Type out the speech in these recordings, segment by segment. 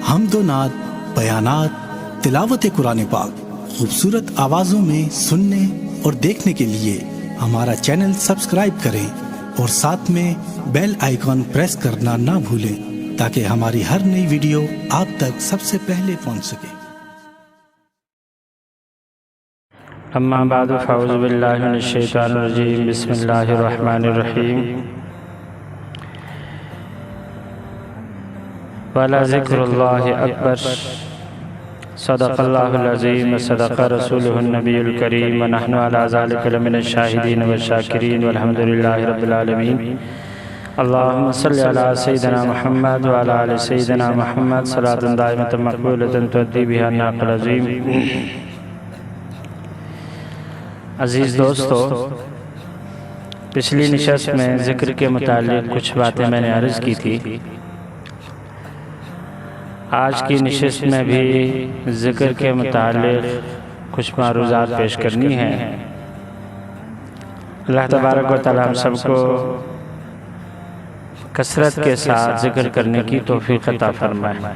حمد و نعت، بیانات، تلاوت قرآن پاک خوبصورت آوازوں میں سننے اور دیکھنے کے لیے ہمارا چینل سبسکرائب کریں اور ساتھ میں بیل آئیکن پریس کرنا نہ بھولیں تاکہ ہماری ہر نئی ویڈیو آپ تک سب سے پہلے پہنچ سکے۔ اما بعد فاعوذ باللہ من الشیطان الرجیم، بسم اللہ الرحمن الرحیم۔ وَلَذِكْرُ اللَّهِ أَكْبَرُ، صدق اللہ العظیم وصدق رسولہ النبی الکریم، ونحن علی ذلک لمن الشاہدین والشاکرین والحمد للہ رب العالمین۔ اللہم صلی علی سیدنا محمد وعلی آل سیدنا محمد صلاۃ دائمۃ مقبولۃ تؤدی بہا الناق العظیم۔ عزیز دوستو، پچھلی نشست میں ذکر کے متعلق کچھ باتیں میں نے عرض کی تھی۔ آج کی نشست میں بھی ذکر کے متعلق کچھ معروضات پیش کرنی ہیں۔ اللہ تبارک و تعالی ہم سب کو کثرت کے ساتھ ذکر کرنے کی توفیق عطا فرمائے۔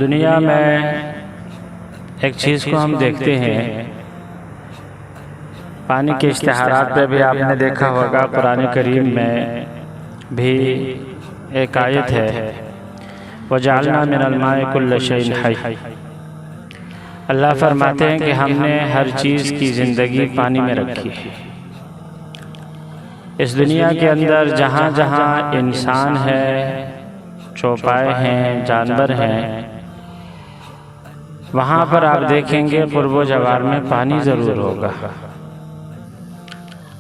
دنیا میں ایک چیز کو ہم دیکھتے ہیں، پانی کے اشتہارات پہ بھی آپ نے دیکھا ہوگا، قرآن کریم میں بھی ایک آیت ہے، وَجَعَلْنَا مِنَ الْمَاءِ كُلَّ شَيْءٍ حَيٍّ۔ اللہ فرماتے ہیں کہ ہم نے ہر چیز کی زندگی پانی میں رکھی ہے۔ اس دنیا کے اندر جہاں جہاں انسان ہے، چوپائے ہیں، جانور ہیں، وہاں پر آپ دیکھیں گے قرب و جوار میں پانی ضرور ہوگا۔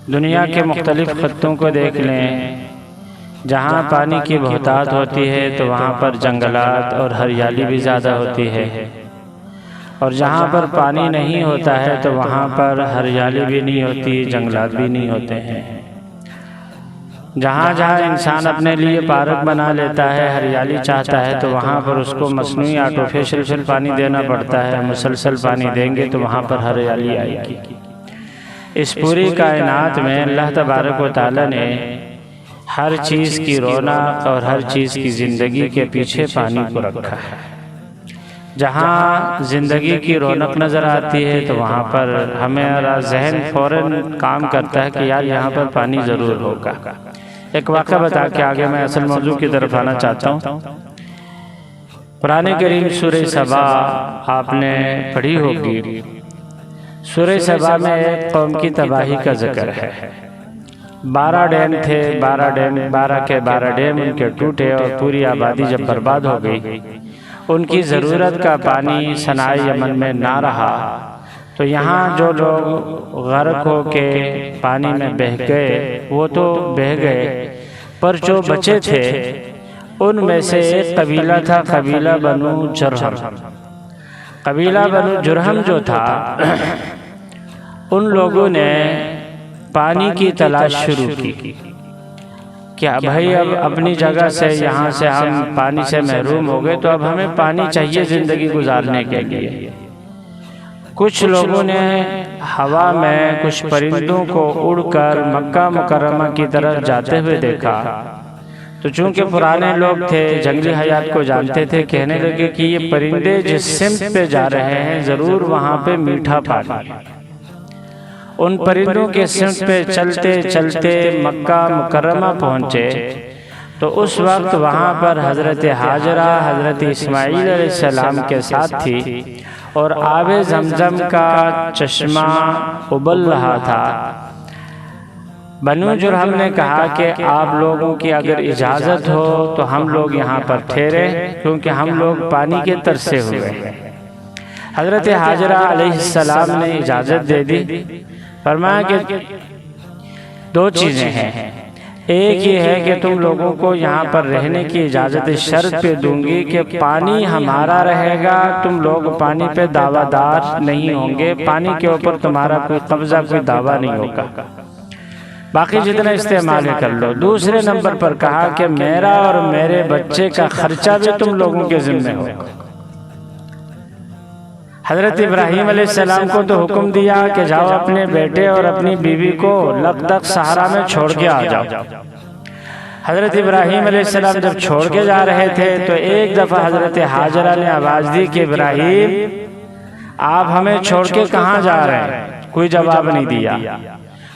دنیا کے مختلف خطوں کو دیکھ لیں، جہاں پانی کی بہتات ہوتی ہے تو وہاں پر جنگلات اور ہریالی بھی زیادہ ہوتی ہے، اور جہاں پر پانی نہیں ہوتا ہے تو وہاں پر ہریالی بھی نہیں ہوتی، جنگلات بھی نہیں ہوتے ہیں۔ جہاں جہاں انسان اپنے لیے پارک بنا لیتا ہے، ہریالی چاہتا ہے، تو وہاں پر اس کو مصنوعی آرٹیفیشل پانی دینا پڑتا ہے۔ مسلسل پانی دیں گے تو وہاں پر ہریالی آئے گی۔ اس پوری کائنات میں اللہ تبارک و تعالی نے ہر چیز کی رونق اور ہر چیز کی زندگی کے پیچھے پانی کو رکھا ہے۔ جہاں زندگی کی رونق نظر آتی ہے تو وہاں پر ہمارا ذہن فوراً کام کرتا ہے کہ یار یہاں پر پانی ضرور ہوگا۔ ایک واقعہ بتا کے آگے میں اصل موضوع کی طرف آنا چاہتا ہوں۔ قرآن کریم سورہ سبا آپ نے پڑھی ہوگی۔ سورہ سبا میں ایک قوم کی تباہی کا ذکر ہے۔ 12 ڈیم تھے، 12 کے 12 ڈیم ان کے ٹوٹے اور پوری آبادی جب برباد ہو گئی، ان کی ضرورت کا پانی صنعاء یمن میں نہ رہا، تو یہاں جو لوگ غرق ہو کے پانی میں بہہ گئے وہ تو بہہ گئے، پر جو بچے تھے ان میں سے ایک قبیلہ تھا، قبیلہ بنو جرہم۔ قبیلہ بنو جرہم جو تھا، ان لوگوں نے پانی کی تلاش شروع کی کہ بھائی اب اپنی جگہ سے یہاں سے ہم پانی سے محروم ہو گئے، تو اب ہمیں پانی چاہیے زندگی گزارنے کے لیے۔ کچھ لوگوں نے ہوا میں کچھ پرندوں کو اڑ کر مکہ مکرمہ کی طرف جاتے ہوئے دیکھا، تو چونکہ پرانے لوگ تھے، جنگلی حیات کو جانتے تھے، کہنے لگے کہ یہ پرندے جس سمت پہ جا رہے ہیں ضرور وہاں پہ میٹھا پانی۔ ان پرندوں کے سمت پہ چلتے چلتے مکہ مکرمہ پہنچے تو اس وقت وہاں پر حضرت حاجرہ حضرت اسماعیل علیہ السلام کے ساتھ تھی، اور آب زمزم کا چشمہ ابل رہا تھا۔ بنو جرہم نے کہا کہ آپ لوگوں کی اگر اجازت ہو تو ہم لوگ یہاں پر ٹھہرے، کیونکہ ہم لوگ پانی کے ترسے ہوئے ہیں۔ حضرت حاجرہ علیہ السلام نے اجازت دے دی، فرمایا کہ 2 چیزیں ہیں، ایک یہ ہے کہ تم لوگوں کو یہاں پر رہنے کی اجازت شرط پہ دوں گی کہ پانی ہمارا رہے گا، تم لوگ پانی پہ دعویٰ دار نہیں ہوں گے، پانی کے اوپر تمہارا کوئی قبضہ کوئی دعویٰ نہیں ہوگا، باقی جتنا استعمال کر لو۔ دوسرے نمبر پر کہا کہ میرا اور میرے بچے کا خرچہ بھی تم لوگوں کے ذمہ ہوگا۔ حضرت ابراہیم علیہ السلام کو تو حکم دیا کہ جاؤ اپنے بیٹے اور اپنی بیوی کو لقدق صحرا میں چھوڑ کے آ جاؤ، حضرت ابراہیم علیہ السلام جب چھوڑ کے جا رہے تھے تو ایک دفعہ حضرت حاجرہ نے آواز دی کہ ابراہیم آپ ہمیں چھوڑ کے کہاں جا رہے ہیں؟ کوئی جواب نہیں دیا۔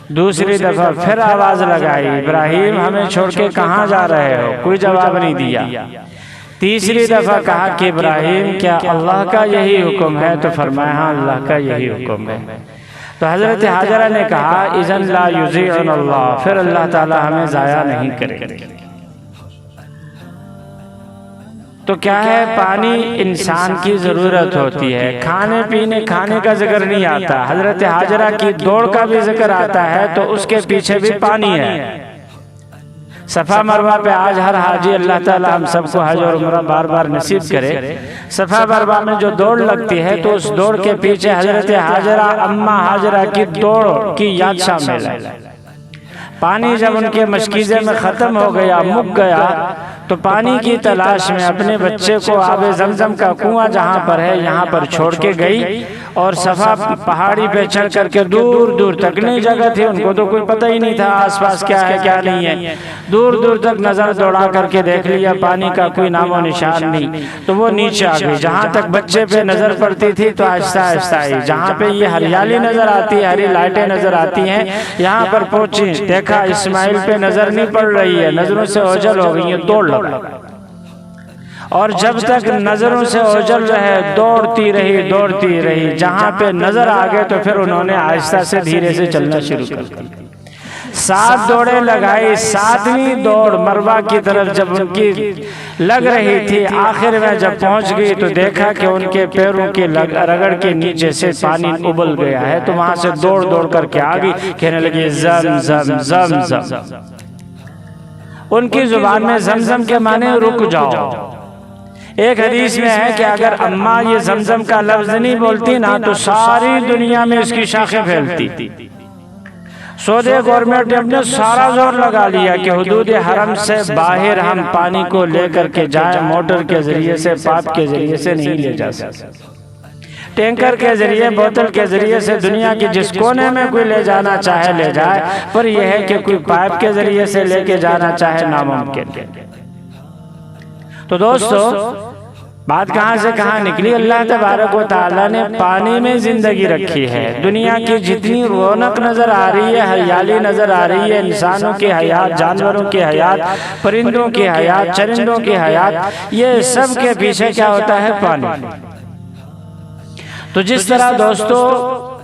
دوسری دفعہ پھر آواز لگائی، ابراہیم ہمیں چھوڑ کے کہاں جا رہے ہو؟ کوئی جواب نہیں دیا۔ تیسری دفعہ کہا کہ ابراہیم کیا اللہ کا یہی حکم ہے؟ تو فرمایا ہاں اللہ کا یہی حکم ہے۔ تو حضرت حاجرہ نے کہا اذن لا یضیعنا اللہ، پھر اللہ تعالی ہمیں ضائع نہیں کرے گا۔ تو کیا ہے، پانی انسان کی ضرورت ہوتی ہے۔ کھانے پینے کھانے کا ذکر نہیں آتا، حضرت حاجرہ کی دوڑ کا بھی ذکر آتا ہے تو اس کے پیچھے بھی پانی ہے۔ صفا مروہ پہ آج ہر حاجی، اللہ تعالی ہم سب کو حج اور عمرہ بار بار نصیب کرے، صفا مروہ میں جو دوڑ لگتی ہے تو اس دوڑ کے پیچھے حضرت حاجرہ، اماں حاجرہ کی دوڑ کی یاد شامل ہے۔ پانی جب ان کے مشکیزے میں ختم ہو گیا، مک گیا، تو پانی کی تلاش میں اپنے بچے کو آب زمزم کا کنواں جہاں پر ہے یہاں پر چھوڑ کے گئی، اور صفا پہاڑی پہ چڑھ کر کے دور دور تک، نئی جگہ تھی، ان کو تو کوئی پتہ ہی نہیں تھا آس پاس کیا ہے کیا نہیں ہے، دور دور تک نظر دوڑا کر کے دیکھ لیا، پانی کا کوئی نام و نشان نہیں۔ تو وہ نیچے آ گئی، جہاں تک بچے پہ نظر پڑتی تھی تو آہستہ آہستہ آئی، جہاں پہ یہ ہریالی نظر آتی ہے، ہری لائٹیں نظر آتی ہیں، یہاں پر پہنچی، دیکھا اسماعیل پہ نظر نہیں پڑ رہی ہے، نظروں سے اوجھل ہو گئی ہیں، دوڑ لگا۔ اور جب تک نظروں سے اوجھل رہے دوڑتی رہی، جہاں پہ نظر آ گئے تو پھر انہوں نے آہستہ سے دھیرے سے چلنا شروع کر دیا۔ 7 دوڑیں لگائی، 7ویں دوڑ مروہ کی طرف جب ان کی لگ رہی تھی، آخر میں جب پہنچ گئی تو دیکھا کہ ان کے پیروں کی رگڑ کے نیچے سے پانی ابل گیا ہے، تو وہاں سے دوڑ کر کے آ گئی، کہنے لگی زمزم زمزم۔ ان کی زبان میں زمزم کے معنی رک جاؤ۔ ایک حدیث میں ہے کہ اگر اماں یہ زمزم کا لفظ نہیں بولتی نا تو ساری دنیا میں اس کی شاخیں پھیلتی۔ سعودی گورنمنٹ نے اپنے سارا زور لگا لیا کہ حدود حرم سے باہر ہم پانی کو لے کر کے جائیں، موٹر کے ذریعے سے، پائپ کے ذریعے سے نہیں لے جا سکتے، ٹینکر کے ذریعے، بوتل کے ذریعے سے دنیا کی جس کونے میں کوئی لے جانا چاہے لے جائے، پر یہ ہے کہ کوئی پائپ کے ذریعے سے لے کے جانا چاہے ناممکن ہے۔ تو دوستو، بات کہاں سے کہاں نکلی؟ اللہ تبارک و تعالیٰ نے پانی میں زندگی رکھی ہے۔ دنیا کی جتنی رونق نظر آ رہی ہے، ہریالی نظر آ رہی ہے، انسانوں کی حیات، جانوروں کی حیات، پرندوں کی حیات، چرندوں کی حیات، یہ سب کے پیچھے کیا ہوتا ہے؟ پانی۔ تو جس طرح دوستو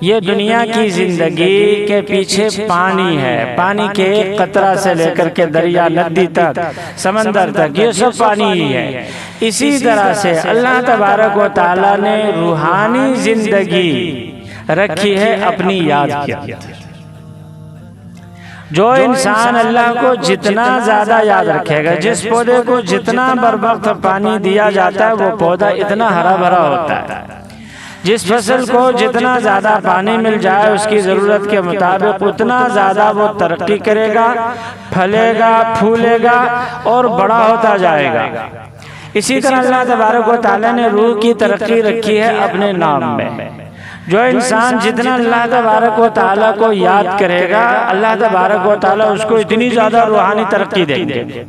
یہ دنیا کی زندگی کے پیچھے پانی ہے، پانی کے ایک قطرہ سے لے کر کے دریا، ندی تک، سمندر تک، یہ سب پانی ہی ہے۔ اسی طرح سے اللہ تبارک و تعالیٰ نے روحانی زندگی رکھی ہے اپنی یاد کی۔ جو انسان اللہ کو جتنا زیادہ یاد رکھے گا، جس پودے کو جتنا بر وقت پانی دیا جاتا ہے، وہ پودا اتنا ہرا بھرا ہوتا ہے۔ جس فصل کو جتنا زیادہ پانی مل جائے اس کی ضرورت کے مطابق، اتنا زیادہ وہ ترقی کرے گا، پھلے گا، پھولے گا اور بڑا ہوتا جائے گا۔ اسی طرح اللہ تبارک و تعالیٰ نے روح کی ترقی رکھی ہے اپنے نام میں۔ جو انسان جتنا اللہ تبارک و تعالیٰ کو یاد کرے گا، اللہ تبارک و تعالیٰ اس کو اتنی زیادہ روحانی ترقی دیں گے۔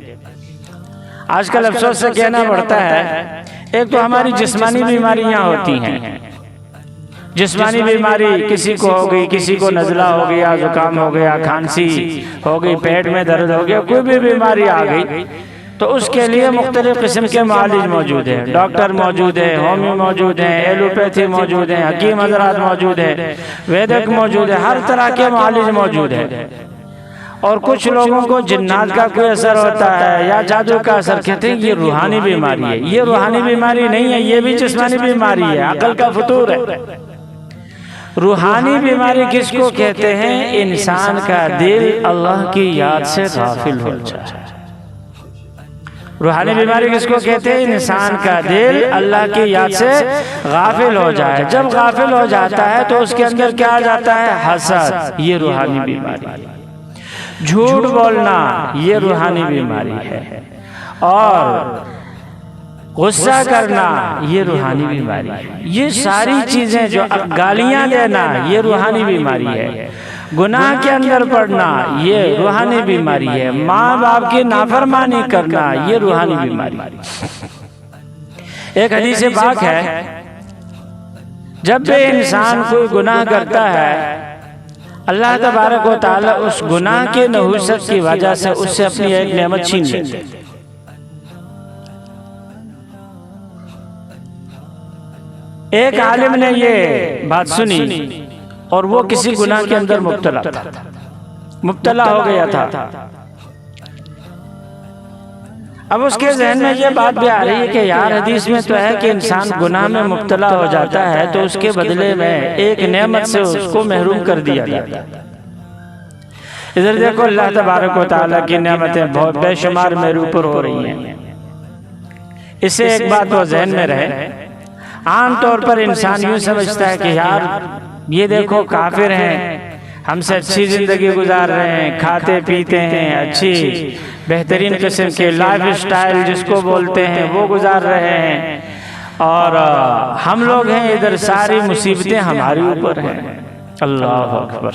آج کل افسوس سے کہنا پڑتا ہے، ایک تو ہماری جسمانی بیماریاں ہوتی ہیں، جسمانی بیماری کسی کو ہو گئی، کسی کو نزلہ ہو گیا، زکام ہو گیا، کھانسی ہو گئی، پیٹ میں درد ہو گیا، کوئی بھی بیماری آ گئی تو اس کے لیے مختلف قسم کے معالج موجود ہیں، ڈاکٹر موجود ہیں، ہومیو موجود ہیں، ایلوپیتھی موجود ہیں، حکیم حضرات موجود ہیں، ویدک موجود ہے، ہر طرح کے معالج موجود ہیں۔ اور کچھ لوگوں کو جنات کا کوئی اثر ہوتا ہے یا جادو کا اثر، کہتے ہیں یہ روحانی بیماری ہے۔ یہ روحانی بیماری نہیں ہے، یہ بھی جسمانی بیماری ہے، عقل کا فطور ہے۔ روحانی بیماری کس کو کہتے ہیں؟ انسان کا دل اللہ کی یاد سے غافل ہو جائے۔ روحانی بیماری کس کو کہتے ہیں؟ انسان کا دل اللہ کی یاد سے غافل ہو جائے۔ جب غافل ہو جاتا ہے تو اس کے اندر کیا آ جاتا ہے؟ حسد، یہ روحانی بیماری ہے۔ جھوٹ بولنا، یہ روحانی بیماری ہے۔ اور غصہ کرنا، یہ روحانی بیماری ہے۔ یہ ساری چیزیں جو گالیاں دینا، یہ روحانی بیماری ہے۔ گناہ کے اندر پڑنا یہ روحانی بیماری ہے، ماں باپ کی نافرمانی کرنا یہ روحانی بیماری ہے۔ ایک حدیث پاک ہے، جب بھی انسان کوئی گناہ کرتا ہے اللہ تبارک و تعالی اس گناہ کے نحوست کی وجہ سے اس سے اپنی ایک نعمت چھین لیتے ہیں۔ ایک عالم نے یہ بات سنی اور وہ کسی گناہ کے اندر مبتلا ہو گیا تھا۔ اب اس کے ذہن میں یہ بات بھی آ رہی ہے کہ یار حدیث میں تو ہے کہ انسان گناہ میں مبتلا ہو جاتا ہے تو اس کے بدلے میں ایک نعمت سے اس کو محروم کر دیا جاتا ہے۔ ادھر دیکھو اللہ تبارک و تعالیٰ کی نعمتیں بہت بے شمار میرے اوپر ہو رہی ہیں۔ اس سے ایک بات وہ ذہن میں رہے، عام طور پر انسان یوں سمجھتا ہے کہ یار یہ دیکھو کافر ہیں، ہم سے اچھی زندگی گزار رہے ہیں، کھاتے پیتے ہیں، اچھی بہترین قسم کے لائف سٹائل جس کو بولتے ہیں وہ گزار رہے ہیں، اور ہم لوگ ہیں ادھر ساری مصیبتیں ہمارے اوپر ہیں۔ اللہ اکبر۔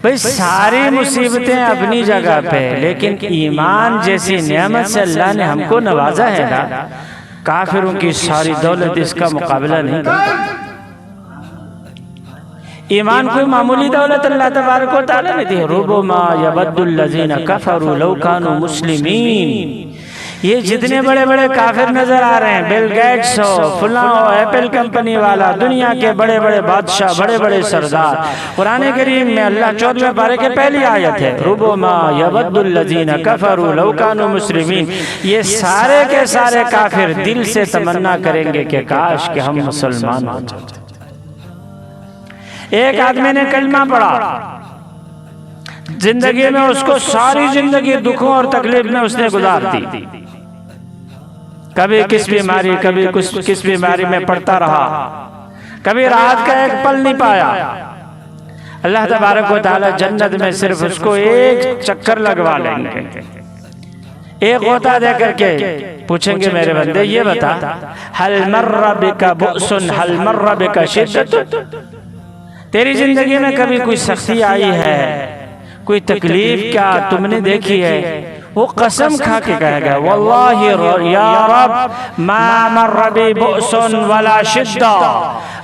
بھئی ساری مصیبتیں اپنی جگہ پہ، لیکن ایمان جیسی نعمت سے اللہ نے ہم کو نوازا ہے نا، کافروں کی ساری دولت اس کا مقابلہ نہیں کرتا۔ ایمان کوئی معمولی دولت اللہ تبارک و تعالیٰ نے دی۔ ربما یود الذین کفروا لو کانوا مسلمین۔ یہ جتنے بڑے بڑے کافر نظر آ رہے ہیں، بل گیٹس ہو، فلاں ہو، ایپل کمپنی والا، دنیا کے بڑے بڑے بادشاہ، بڑے بڑے سردار، قرآن کریم میں اللہ 14ویں پارے کے پہلی آیت ہے، ربما یود الذین کفروا لو کانوا مسلمین۔ یہ سارے کے سارے کافر دل سے تمنا کریں گے کہ کاش کہ ہم مسلمان ہو جائیں۔ ایک آدمی نے کلمہ پڑھا، زندگی میں اس کو ساری زندگی دکھوں اور تکلیف میں اس نے گزار دی، کبھی کس بیماری کبھی کس بیماری میں پڑتا رہا، کبھی راحت کا ایک پل نہیں پایا۔ اللہ تبارک و تعالی جنت میں صرف اس کو ایک چکر لگوا لیں گے، ایک غوطہ دے کر کے پوچھیں گے میرے بندے یہ بتا، ہل مر بک بؤس ہل مر بک شدت، تیری زندگی میں کبھی کوئی سختی آئی ہے، کوئی تکلیف کیا تم نے دیکھی ہے؟ وہ قسم کھا کے کہے گا واللہ یا رب ما مر بی بؤس ولا شدہ،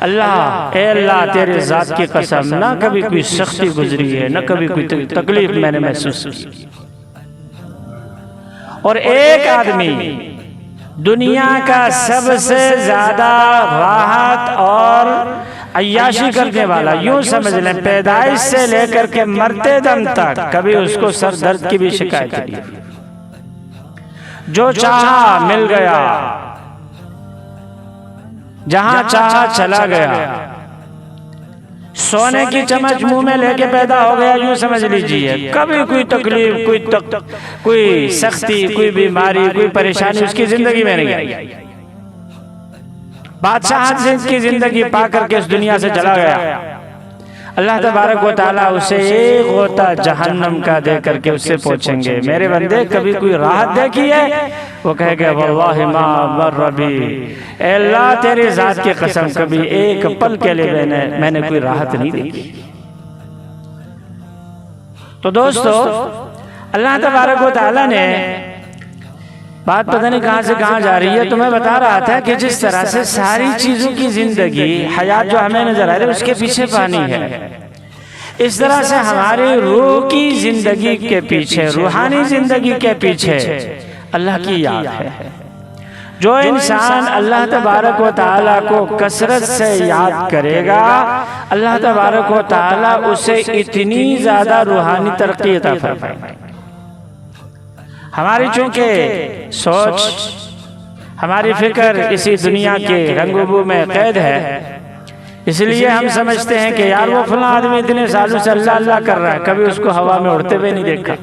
اللہ اے اللہ تیرے ذات کی قسم نہ کبھی کوئی سختی گزری ہے، نہ کبھی کوئی تکلیف میں نے محسوس کی۔ اور ایک آدمی دنیا کا سب سے زیادہ راحت اور عیاشی کرنے والا، یوں سمجھ لیں پیدائش سے لے کر کے مرتے دم تک کبھی اس کو سر درد کی بھی شکایت نہیں، جو چاہا مل گیا، جہاں چاہا چلا گیا، سونے کی چمچ منہ میں لے کے پیدا ہو گیا، یوں سمجھ لیجئے، کبھی کوئی تکلیف کوئی سختی کوئی بیماری کوئی پریشانی اس کی زندگی میں نہیں آئی۔ بادشاہت کی زندگی پا کر کے اس دنیا سے چلا گیا، اللہ تبارک و تعالیٰ اسے ایک غوطہ جہنم کا دے کر کے اس سے پوچھیں گے میرے بندے کبھی کوئی راحت دیکھی ہے؟ وہ کہے گا واللہ ما مر بی، اے اللہ تیری ذات کی قسم کبھی ایک پل کے لیے میں نے کوئی راحت نہیں دیکھی۔ تو دوستو اللہ تبارک و تعالیٰ نے بات پتہ نہیں کہاں سے کہاں جا رہی ہے، تو میں بتا رہا تھا کہ جس طرح سے ساری چیزوں کی زندگی حیات جو ہمیں نظر آ رہی ہے اس کے پیچھے پانی ہے، اس طرح سے ہماری روح کی زندگی کے پیچھے، روحانی زندگی کے پیچھے اللہ کی یاد ہے۔ جو انسان اللہ تبارک و تعالیٰ کو کثرت سے یاد کرے گا، اللہ تبارک و تعالیٰ اسے اتنی زیادہ روحانی ترقی عطا فرمائے گا۔ ہماری چونکہ سوچ، ہماری فکر اسی دنیا کے رنگ و بو میں قید ہے، اس لیے ہم سمجھتے ہیں کہ یار وہ فلاں آدمی اتنے سالوں سے اللہ اللہ کر رہا ہے، کبھی اس کو ہوا میں اڑتے ہوئے نہیں دیکھا،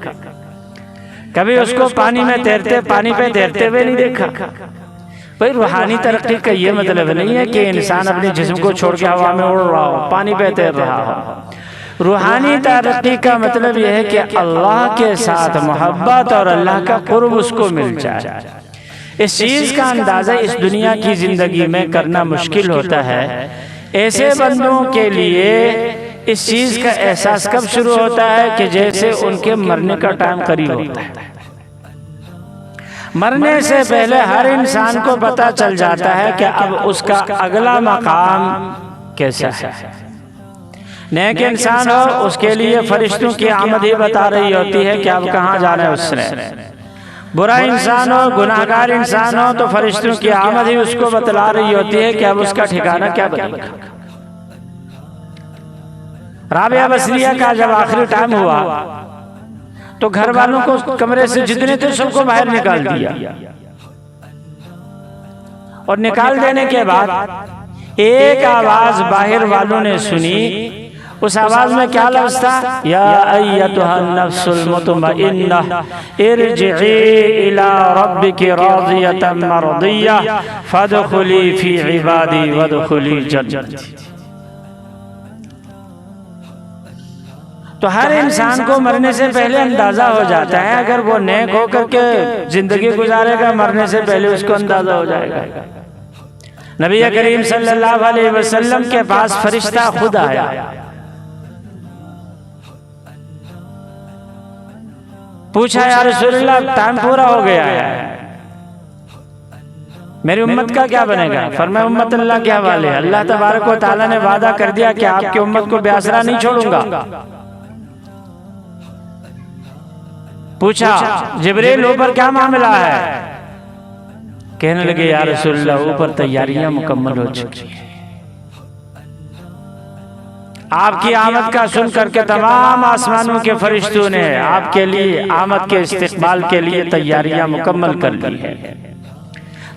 کبھی اس کو پانی پہ تیرتے ہوئے نہیں دیکھا۔ بھئی روحانی ترقی کا یہ مطلب نہیں ہے کہ انسان اپنے جسم کو چھوڑ کے ہوا میں اڑ رہا ہو، پانی پہ تیر رہا ہو۔ روحانی ترقی کا مطلب یہ ہے کہ اللہ کے ساتھ محبت اور اللہ کا قرب اس کو مل جائے۔ اس چیز کا اندازہ اس دنیا کی زندگی میں کرنا مشکل ہوتا ہے۔ ایسے بندوں کے لیے اس چیز کا احساس کب شروع ہوتا ہے کہ جیسے ان کے مرنے کا ٹائم قریب ہوتا ہے۔ مرنے سے پہلے ہر انسان کو پتہ چل جاتا ہے کہ اب اس کا اگلا مقام کیسا ہے۔ نیک انسان ہو اس کے لیے فرشتوں کی آمد ہی بتا رہی ہوتی ہے کہ اب کہاں جانا ہے اس نے۔ برا انسان ہو، گناہگار انسان ہو تو فرشتوں کی آمد ہی اس کو بتلا رہی ہوتی ہے کہ اب اس کا ٹھکانہ کیا بنے گا۔ رابعہ بصریہ کا جب آخری ٹائم ہوا تو گھر والوں کو کمرے سے جتنے تھے سب کو باہر نکال دیا، اور نکال دینے کے بعد ایک آواز باہر والوں نے سنی۔ اس آواز میں کیا لفظ تھا؟ یا ایتھا النفس المطمئنہ ارجعی الی ربک راضیۃ مرضیہ فادخلی فی عبادی وادخلی جنتی۔ تو ہر انسان کو مرنے سے پہلے اندازہ ہو جاتا ہے، اگر وہ نیک ہو کر کے زندگی گزارے گا مرنے سے پہلے اس کو اندازہ ہو جائے گا۔ نبی کریم صلی اللہ علیہ وسلم کے پاس فرشتہ خود آیا، پوچھا یا رسول اللہ ٹائم پورا ہو گیا ہے، میری امت کا کیا بنے گا؟ فرمایا امت اللہ کے حوالے، اللہ تبارک و تعالیٰ نے وعدہ کر دیا کہ آپ کی امت کو بے آسرا نہیں چھوڑوں گا۔ پوچھا جبریل اوپر کیا معاملہ ہے؟ کہنے لگے یا رسول اللہ اوپر تیاریاں مکمل ہو چکی ہیں، آپ کی آمد کا سن کر کے تمام آسمانوں کے فرشتوں نے آپ کے لیے آمد کے استقبال کے لیے تیاریاں مکمل کر لی ہیں۔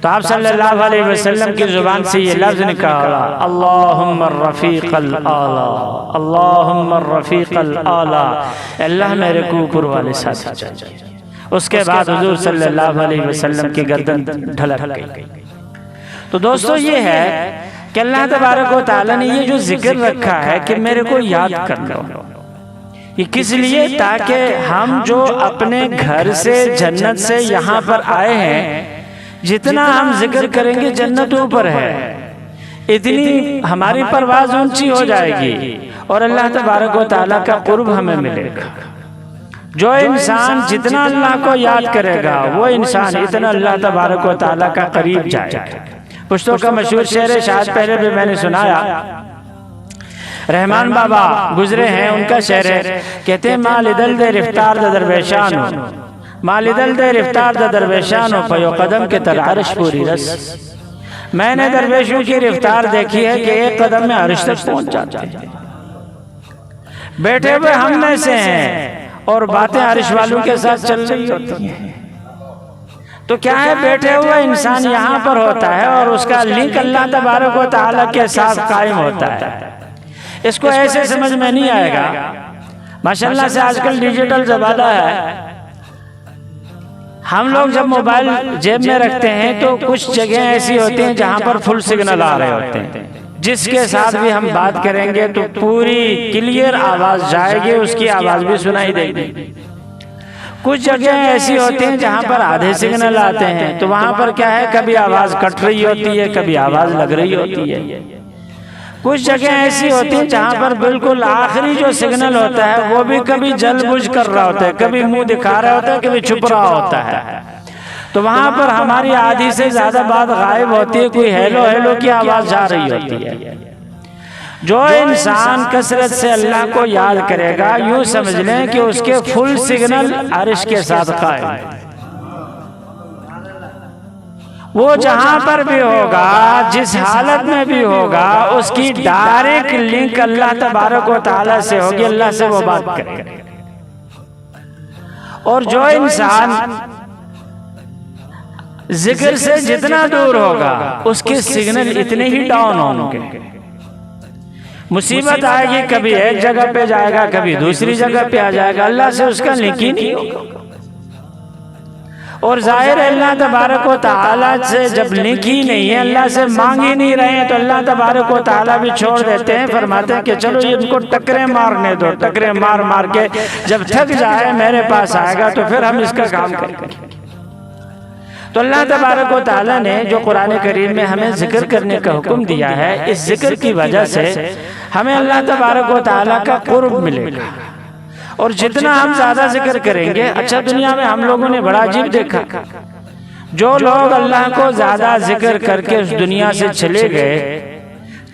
تو آپ صلی اللہ علیہ وسلم کی زبان سے یہ لفظ نکلا، اللہم الرفیق الاعلی، اللہم الرفیق الاعلی، اللہ میرے کو اوپر والے ساتھ چاہیے۔ اس کے بعد حضور صلی اللہ علیہ وسلم کی گردن ڈھلک گئی۔ تو دوستو یہ ہے کہ اللہ تبارک و تعالیٰ نے یہ جو ذکر رکھا ہے کہ میرے کو یاد کر لو، یہ کس لیے؟ تاکہ ہم جو اپنے گھر سے جنت سے یہاں پر آئے ہیں، جتنا ہم ذکر کریں گے جنت اوپر ہے، اتنی ہماری پرواز اونچی ہو جائے گی اور اللہ تبارک و تعالیٰ کا قرب ہمیں ملے گا۔ جو انسان جتنا اللہ کو یاد کرے گا وہ انسان اتنا اللہ تبارک و تعالیٰ کا قریب جائے گا۔ پشتوں کا مشہور شعر ہے، شاید پہلے بھی میں نے سنایا، رحمان بابا گزرے ہیں، ان کا شعر ہے، کہتے ہیں مال دل دے رفتار دا درویشانو، مال دل دے رفتار دا درویشانو، پیو قدم کے تر عرش پوری رس۔ میں نے درویشوں کی رفتار دیکھی ہے کہ ایک قدم میں عرش تک پہنچ جاتے ہیں۔ بیٹھے ہوئے ہم میں سے ہیں اور باتیں عرش والوں کے ساتھ چل رہی ہوتی ہیں۔ تو کیا ہے، بیٹھے ہوئے انسان یہاں پر ہوتا ہے اور اس کا لنک اللہ تبارک و تعالیٰ کے ساتھ قائم ہوتا ہے۔ اس کو ایسے سمجھ میں نہیں آئے گا۔ ماشاءاللہ سے آج کل ڈیجیٹل زمانہ ہے، ہم لوگ جب موبائل جیب میں رکھتے ہیں تو کچھ جگہیں ایسی ہوتی ہیں جہاں پر فل سگنل آ رہے ہوتے ہیں، جس کے ساتھ بھی ہم بات کریں گے تو پوری کلیئر آواز جائے گی، اس کی آواز بھی سنائی دے گی۔ کچھ جگہیں ایسی ہوتی ہیں جہاں پر آدھے سگنل آتے ہیں، تو وہاں پر کیا ہے، کبھی آواز کٹ رہی ہوتی ہے، کبھی آواز لگ رہی ہوتی ہے۔ کچھ جگہیں ایسی ہوتی ہیں جہاں پر بالکل آخری جو سگنل ہوتا ہے وہ بھی کبھی جل بجھ کر رہا ہوتا ہے، کبھی منہ دکھا رہا ہوتا ہے، کبھی چھپ رہا ہوتا ہے۔ تو وہاں پر ہماری آدھی سے زیادہ بات غائب ہوتی ہے، کوئی ہیلو ہیلو کی آواز جا رہی ہوتی ہے۔ جو انسان کثرت سے اللہ کو یاد کرے گا، یوں سمجھ لیں کہ اس کے فل سگنل عرش کے ساتھ قائم ہے۔ وہ جہاں پر بھی ہوگا، جس حالت میں بھی ہوگا، اس کی ڈائریکٹ لنک اللہ تبارک و تعالیٰ سے ہوگی، اللہ سے وہ بات کرے گا۔ اور جو انسان ذکر سے جتنا دور ہوگا اس کے سگنل اتنے ہی ڈاؤن ہوں گے۔ مصیبت آئے گی، کبھی ایک جگہ پہ جائے گا، کبھی دوسری جگہ پہ آ جائے گا، اللہ سے اس کا لنک ہی نہیں ہوگا۔ اور ظاہر ہے اللہ تبارک و تعالیٰ سے جب لنک ہی نہیں ہے، اللہ سے مانگ ہی نہیں رہے ہیں، تو اللہ تبارک و تعالیٰ بھی چھوڑ دیتے ہیں، فرماتے ہیں کہ چلو یہ ان کو ٹکریں مارنے دو، ٹکریں مار مار کے جب تھک جائے میرے پاس آئے گا تو پھر ہم اس کا کام کریں گے۔ تو اللہ تبارک و تعالیٰ نے جو قرآن کریم میں ہمیں ذکر کرنے کا حکم دیا ہے، اس ذکر کی وجہ سے ہمیں اللہ تبارک و تعالیٰ کا قرب ملے گا، اور جتنا ہم زیادہ ذکر کریں گے، اچھا دنیا میں ہم لوگوں نے بڑا عجیب دیکھا، جو لوگ اللہ کو زیادہ ذکر کر کے اس دنیا سے چلے گئے،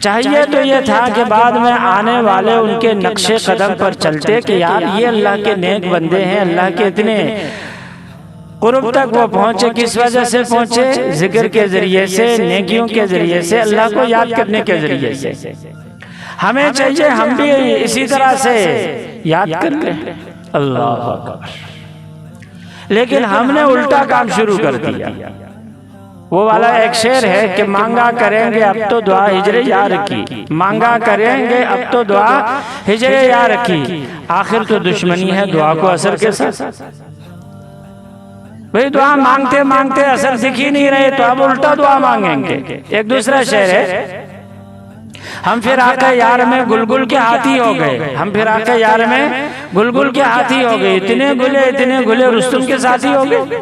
چاہیے تو یہ تھا کہ بعد میں آنے والے ان کے نقش قدم پر چلتے کہ یار یہ اللہ کے نیک بندے ہیں، اللہ کے اتنے قرب تک وہ پہنچے، کس وجہ سے پہنچے؟ ذکر کے ذریعے سے، نیکیوں کے ذریعے سے، اللہ کو یاد کرنے کے ذریعے سے۔ ہمیں چاہیے ہم بھی اسی طرح سے یاد کر لیں، اللہ اکبر، لیکن ہم نے الٹا کام شروع کر دیا۔ وہ والا ایک شعر ہے کہ مانگا کریں گے اب تو دعا ہجر یار کی، مانگا کریں گے اب تو دعا ہجر یار کی، آخر تو دشمنی ہے دعا کو اثر کے ساتھ۔ بھئی دعا مانگتے مانگتے اثر دکھ ہی نہیں رہے تو اب الٹا دعا مانگیں گے۔ ایک دوسرا شعر ہے، ہم پھر آقا یار میں گلگل کے ہاتھی ہو گئے، ہم پھر آقا یار میں گلگل کے ہاتھی ہو گئے، اتنے گلے رستم کے ساتھی ہو گئے۔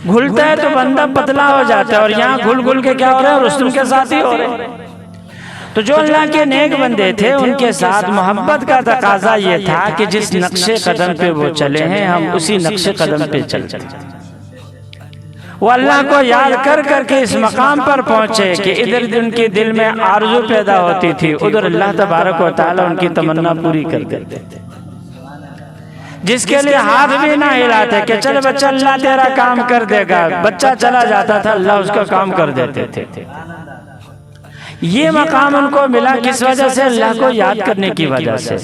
گھلتا ہے تو بندہ پتلا ہو جاتا ہے، اور یہاں گھل کے کیا ہو رہا ہے؟ رستم کے ساتھی ہو رہے ہیں۔ تو جو اللہ کے نیک بندے تھے ان کے ساتھ محبت کا تقاضا یہ تھا کہ جس نقش قدم پہ وہ چلے ہیں ہم اسی نقش قدم پہ چلتے ہیں۔ وہ اللہ کو یاد کر کر کے اس مقام پر پہنچے کہ ادھر ان کے دل میں آرزو پیدا ہوتی تھی، ادھر اللہ تبارک و تعالیٰ ان کی تمنا پوری کر دیتے تھے۔ جس کے لیے ہاتھ بھی نہ ہلاتے کہ چل بچہ اللہ تیرا کام کر دے گا، بچہ چلا جاتا تھا اللہ اس کا کام کر دیتے تھے۔ یہ مقام ان کو ملا کس وجہ سے؟ اللہ کو یاد کرنے کی وجہ سے۔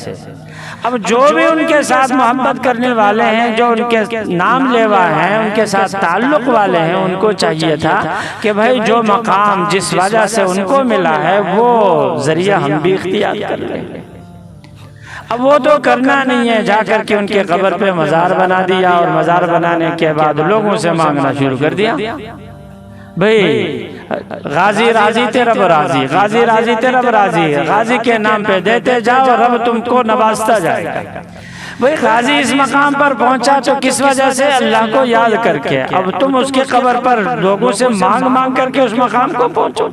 اب جو بھی ان کے ساتھ محبت کرنے والے ہیں، جو ان کے نام لیوا ہیں، ان کے ساتھ تعلق والے ہیں، ان کو چاہیے تھا کہ بھائی جو مقام جس وجہ سے ان کو ملا ہے وہ ذریعہ ہم بھی اختیار کر لیں۔ اب وہ تو کرنا نہیں ہے، جا کر کے ان کے قبر پہ مزار بنا دیا، اور مزار بنانے کے بعد لوگوں سے مانگنا شروع کر دیا، بھئی غازی راضی تے رب راضی، غازی راضی تے رب راضی، غازی کے نام پہ دیتے جاؤ رب تم کو نوازتا جائے گا۔ بھئی غازی اس مقام پر پہنچا تو کس وجہ سے؟ اللہ کو یاد کر کے۔ اب تم اس کے قبر پر لوگوں سے مانگ کر کے اس مقام کو پہنچو۔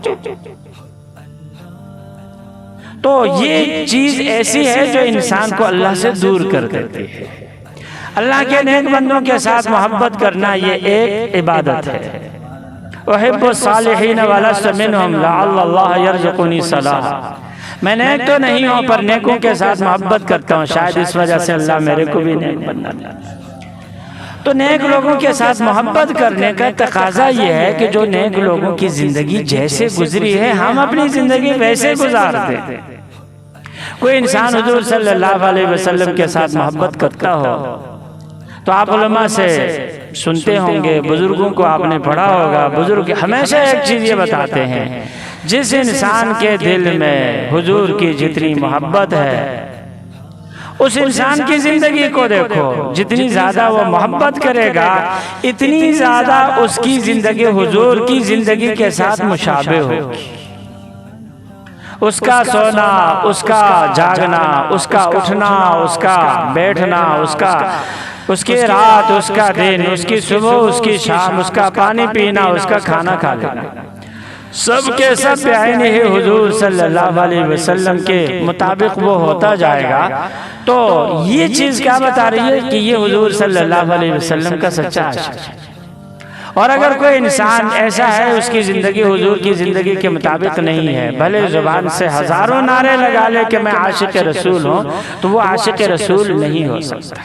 تو یہ چیز ایسی ہے جو انسان کو اللہ سے دور کر دیتی ہے۔ اللہ کے نیک بندوں کے ساتھ محبت کرنا یہ ایک عبادت ہے۔ احب الصالحین ولست منہم لعل اللہ یرزقنی صلاحا، میں نیک تو نہیں ہوں پر نیکوں کے ساتھ محبت کرتا ہوں، شاید اس وجہ سے اللہ میرے کو بھی نیک بننا چاہتا ہے۔ تو نیک لوگوں کے ساتھ محبت کرنے کا تقاضا یہ ہے کہ جو نیک لوگوں کی زندگی جیسے گزری ہے ہم اپنی زندگی ویسے گزارتے ہیں۔ کوئی انسان حضور صلی اللہ علیہ وسلم کے ساتھ محبت کرتا ہو تو آپ علماء سے سنتے ہوں گے، بزرگوں کو آپ نے پڑھا ہوگا، بزرگ ہمیشہ ایک چیز یہ بتاتے ہیں، جس انسان کے دل میں حضور کی جتنی محبت ہے اس انسان کی زندگی کو دیکھو، جتنی زیادہ وہ محبت کرے گا اتنی زیادہ اس کی زندگی حضور کی زندگی کے ساتھ مشابہ ہوگی۔ اس کا سونا، اس کا جاگنا، اس کا اٹھنا، اس کا بیٹھنا، اس کی رات، اس کا دن، اس کی صبح، اس کی شام، اس کا پانی پینا، اس کا کھانا کھا لینا، سب کے سب بعینہ ہی حضور صلی اللہ علیہ وسلم کے مطابق وہ ہوتا جائے گا۔ تو یہ چیز کیا بتا رہی ہے کہ یہ حضور صلی اللہ علیہ وسلم کا سچا عاشق ہے۔ اور اگر کوئی انسان ایسا ہے اس کی زندگی حضور کی زندگی کے مطابق نہیں ہے، بھلے زبان سے ہزاروں نعرے لگا لے کہ میں عاشق رسول ہوں، تو وہ عاشق رسول نہیں ہو سکتا۔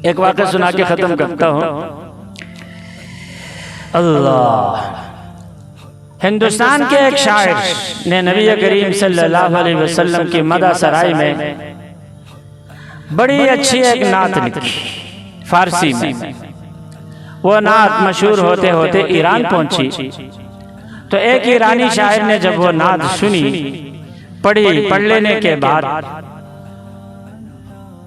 ایک واقعہ سنا کے ختم کرتا ہوں۔ اللہ، ہندوستان کے ایک شاعر نے نبی کریم صلی اللہ علیہ وسلم کی مدح سرائی میں بڑی اچھی ایک نعت لکھی فارسی میں۔ وہ نعت مشہور ہوتے ہوتے ایران پہنچی تو ایک ایرانی شاعر نے جب وہ نعت سنی، پڑھ لینے کے بعد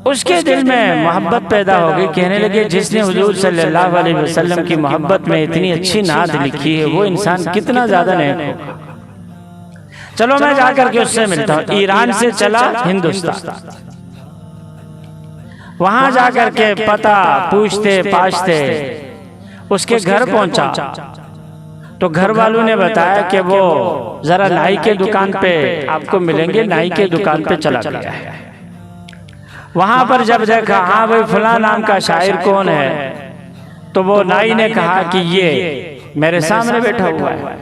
اس کے دل میں محبت پیدا ہو گئی، کہنے لگے جس نے حضور صلی اللہ علیہ وسلم کی محبت میں اتنی اچھی نعت لکھی ہے وہ انسان کتنا زیادہ نیک ہوگا۔ چلو میں جا کر کے اس سے ملتا ہوں۔ ایران سے چلا ہندوستان، وہاں جا کر کے پتہ پوچھتے پاچھتے اس کے گھر پہنچا تو گھر والوں نے بتایا کہ وہ ذرا نائی کے دکان پہ آپ کو ملیں گے، نائی کے دکان پہ چلا گیا ہے۔ وہاں پر جب دیکھا ہاں بھائی فلاں نام کا شاعر کون ہے، تو وہ نائی نے کہا کہ یہ میرے سامنے بیٹھا ہوا ہے۔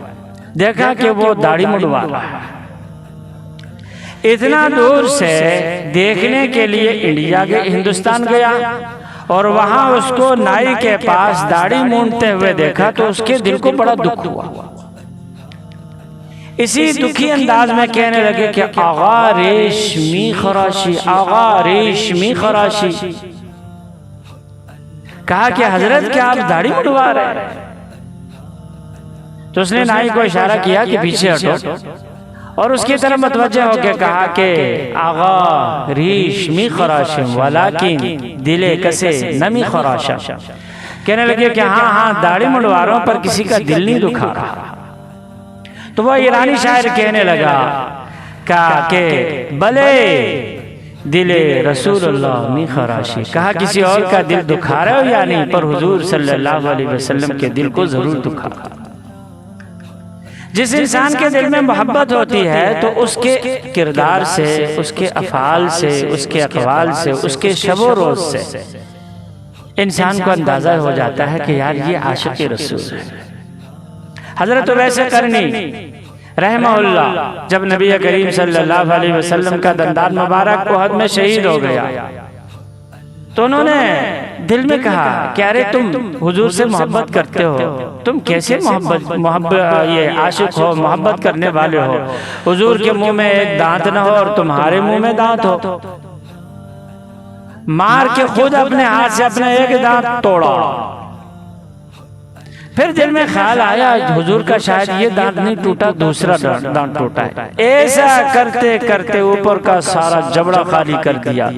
دیکھا کہ وہ داڑھی مڈوا رہا ہے۔ اتنا دور سے دیکھنے کے لیے انڈیا کے ہندوستان گیا اور وہاں اس کو نائی کے پاس داڑھی مونڈتے ہوئے دیکھا تو اس کے دل کو بڑا دکھ ہوا۔ اسی دکھی انداز میں کہنے لگے کہ آغا ریشمی خراشی، آغا ریشمی خراشی۔ کہا کہ حضرت کیا آپ داڑھی مڈوا رہے ہیں؟ تو اس نے نائی کو اشارہ کیا کہ پیچھے ہٹو، اور اس کی طرف متوجہ ہو کے کہا کہ آغا ریشمی خراشم ولیکن دلے کسے نمی خراشم۔ کہنے لگے کہ ہاں داڑھی مڈوا رہا ہوں پر کسی کا دل نہیں دکھا رہا۔ تو وہ ایرانی شاعر کہنے لگا کہ بلے دل رسول اللہ می خراشی۔ کہا کسی اور کا دل دکھا رہے ہو یا نہیں، پر حضور صلی اللہ علیہ وسلم کے دل کو ضرور دکھا۔ جس انسان کے دل میں محبت ہوتی ہے تو اس کے کردار سے، اس کے افعال سے، اس کے اقوال سے، اس کے شب و روز سے انسان کو اندازہ ہو جاتا ہے کہ یار یہ عاشق رسول ہے۔ حضرت اویس قرنی رحمہ اللہ جب نبی کریم صلی اللہ علیہ وسلم کا دندان مبارک احد میں شہید ہو گیا تو انہوں نے دل میں کہا کہ ارے تم حضور سے محبت کرتے ہو، تم کیسے یہ عاشق ہو، محبت کرنے والے ہو، حضور کے منہ میں ایک دانت نہ ہو اور تمہارے منہ میں دانت ہو۔ مار کے خود اپنے ہاتھ سے اپنا ایک دانت توڑا۔ پھر دل میں خیال آیا حضور کا شاید یہ دانت نہیں ٹوٹا، دوسرا دانت ٹوٹا ہے۔ ایسا کرتے کرتے اوپر کا سارا جبڑا خالی کر دیا۔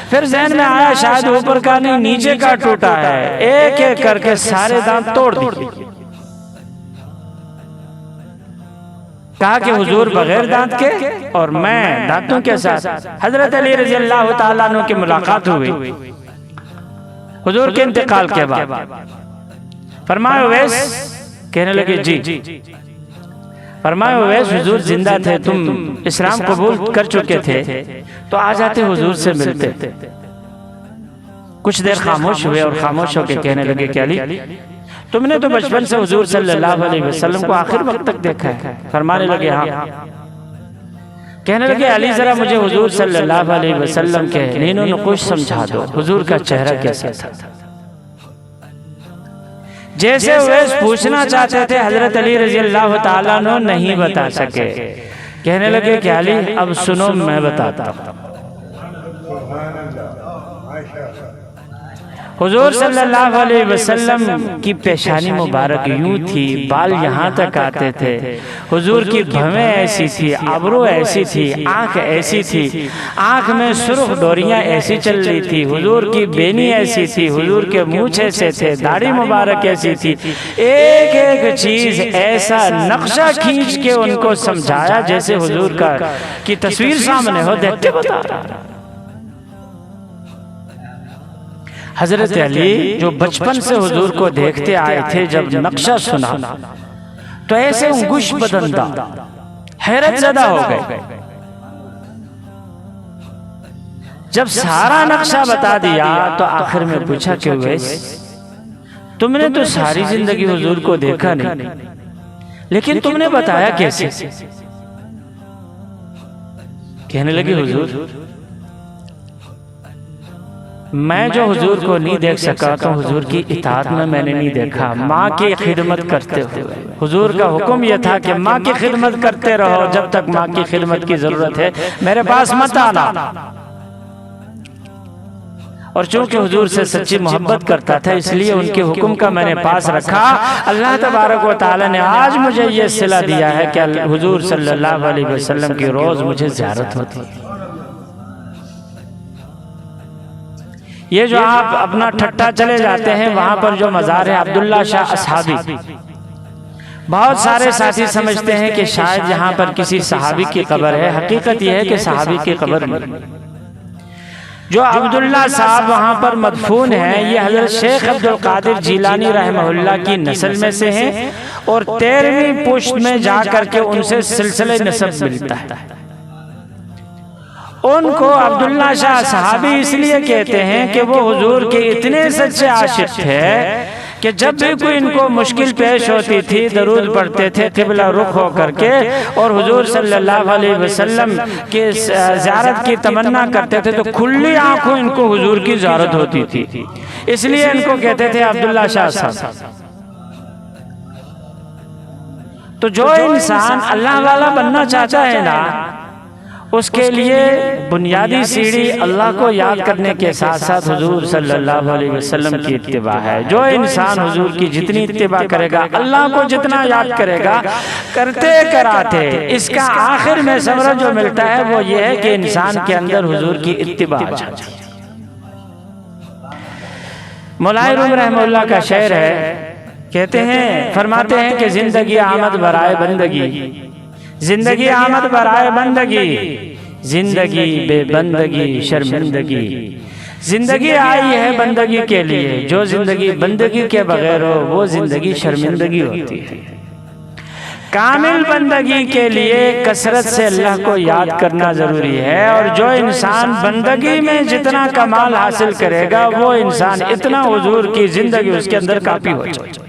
پھر ذہن میں آیا شاید اوپر کا نہیں نیچے کا ٹوٹا ہے، ایک ایک کر کے سارے دانت توڑ دیے۔ کہا کہ حضور بغیر دانت کے اور میں دانتوں کے ساتھ۔ حضرت علی رضی اللہ تعالیٰ عنہ کی ملاقات ہوئی حضور کے انتقال کے بعد۔ فرمایا اویس، کہنے لگے جی۔ فرمایا اویس حضور زندہ تھے، تم اسلام قبول کر چکے تھے تو آ جاتے حضور سے ملتے۔ کچھ دیر خاموش ہوئے اور خاموش ہو کے کہنے لگے کہ علی تم نے تو بچپن سے حضور صلی اللہ علیہ وسلم کو آخر وقت تک دیکھا ہے۔ فرمانے لگے ہاں۔ کہنے لگے علی ذرا مجھے حضور صلی اللہ علیہ وسلم کے نین و نقوش سمجھا دو، حضور کا چہرہ کیسا تھا۔ جیسے اویس پوچھنا چاہتے تھے حضرت علی رضی اللہ تعالیٰ عنہ نہیں بتا سکے۔ کہنے لگے کہ علی اب سنو میں بتاتا ہوں۔ حضور صلی اللہ علیہ وسلم کی پیشانی مبارک یوں تھی، بال یہاں تک آتے تھے، حضور کی بھویں ایسی تھی، ابرو ایسی تھی، آنکھ ایسی تھی، آنکھ میں سرخ ڈوریاں ایسی چل رہی تھی، حضور کی بینی ایسی تھی، حضور کے مونچھ ایسے تھے، داڑھی مبارک ایسی تھی۔ ایک ایک چیز ایسا نقشہ کھینچ کے ان کو سمجھایا جیسے حضور کی تصویر سامنے ہو، دیکھ کے بتا رہا۔ حضرت علی جو بچپن سے حضور کو دیکھتے آئے تھے جب نقشہ سنا تو ایسے انگوش بدندہ حیرت زدہ ہو گئے۔ جب سارا نقشہ بتا دیا تو آخر میں پوچھا کہ اویس تم نے تو ساری زندگی حضور کو دیکھا نہیں، لیکن تم نے بتایا کیسے؟ کہنے لگے حضور میں جو حضور کو نہیں دیکھ سکا تو حضور کی اطاعت میں نے نہیں دیکھا، ماں کی خدمت کرتے ہوئے۔ حضور کا حکم یہ تھا کہ ماں کی خدمت کرتے رہو، جب تک ماں کی خدمت کی ضرورت ہے میرے پاس مت آنا۔ اور چونکہ حضور سے سچی محبت کرتا تھا اس لیے ان کے حکم کا میں نے پاس رکھا۔ اللہ تبارک و تعالی نے آج مجھے یہ صلہ دیا ہے کہ حضور صلی اللہ علیہ وسلم کی روز مجھے زیارت ہوتی ہے۔ یہ جو آپ اپنا ٹھٹا چلے جاتے ہیں وہاں پر جو مزار ہے عبداللہ شاہ اصحابی، بہت سارے ساتھی سمجھتے ہیں کہ شاید یہاں پر کسی صحابی کی قبر ہے، حقیقت یہ ہے کہ صحابی کی قبر نہیں۔ جو عبداللہ صاحب وہاں پر مدفون ہیں یہ حضرت شیخ عبد القادر جیلانی رحمہ اللہ کی نسل میں سے ہیں، اور 13ویں پشت میں جا کر کے ان سے سلسلہ نسب ملتا ہے۔ ان کو عبداللہ شاہ صحابی اس لیے کہتے ہیں کہ وہ حضور کے اتنے سچے عاشق تھے کہ جب بھی کوئی ان کو مشکل پیش ہوتی تھی درود پڑھتے تھے قبلہ رخ ہو کر کے، اور حضور صلی اللہ علیہ وسلم کے زیارت کی تمنا کرتے تھے تو کھلی آنکھوں ان کو حضور کی زیارت ہوتی تھی، اس لیے ان کو کہتے تھے عبداللہ شاہ صاحب۔ تو جو انسان اللہ والا بننا چاہتا ہے نا، اس کے لیے بنیادی سیڑھی اللہ کو یاد کرنے کے ساتھ ساتھ حضور صلی اللہ علیہ وسلم کی اتباع ہے۔ جو انسان حضور کی جتنی اتباع کرے گا، اللہ کو جتنا یاد کرے گا، کرتے کراتے اس کا آخر میں ثمرہ جو ملتا ہے وہ یہ ہے کہ انسان کے اندر حضور کی اتباع آ جاتی ہے۔ مولانا روم رحمہ اللہ کا شعر ہے، کہتے ہیں، فرماتے ہیں کہ زندگی آمد برائے بندگی، زندگی آمد برائے بندگی، زندگی بے بندگی شرمندگی، زندگی آئی ہے بندگی کے لیے، جو زندگی بندگی کے بغیر ہو وہ زندگی شرمندگی ہوتی ہے۔ کامل بندگی کے لیے کثرت سے اللہ کو یاد کرنا ضروری ہے، اور جو انسان بندگی میں جتنا کمال حاصل کرے گا وہ انسان اتنا حضور کی زندگی اس کے اندر کافی ہو جائے۔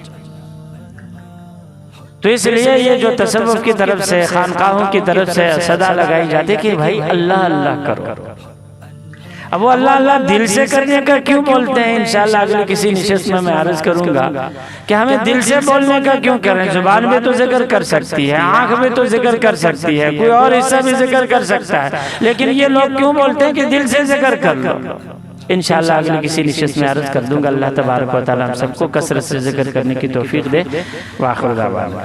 تو اس لیے یہ جو تصوف کی طرف سے، خانقاہوں کی طرف سے صدا لگائی جاتی ہے کہ بھائی اللہ اللہ کرو، اب وہ اللہ اللہ دل سے کرنے کا کیوں بولتے ہیں؟ انشاءاللہ اگلی کسی نشست میں عرض کروں گا کہ ہمیں دل سے بولنے کا کیوں کہہ رہے ہیں۔ زبان میں تو ذکر کر سکتی ہے، آنکھ میں تو ذکر کر سکتی ہے، کوئی اور حصہ بھی ذکر کر سکتا ہے، لیکن یہ لوگ کیوں بولتے ہیں کہ دل سے ذکر کر لو؟ انشاءاللہ اگلی کسی نشست میں عرض کر دوں گا۔ اللہ تبارک و تعالی ہم سب کو کثرت سے ذکر کرنے کی توفیق دے۔ وآخر دعوانا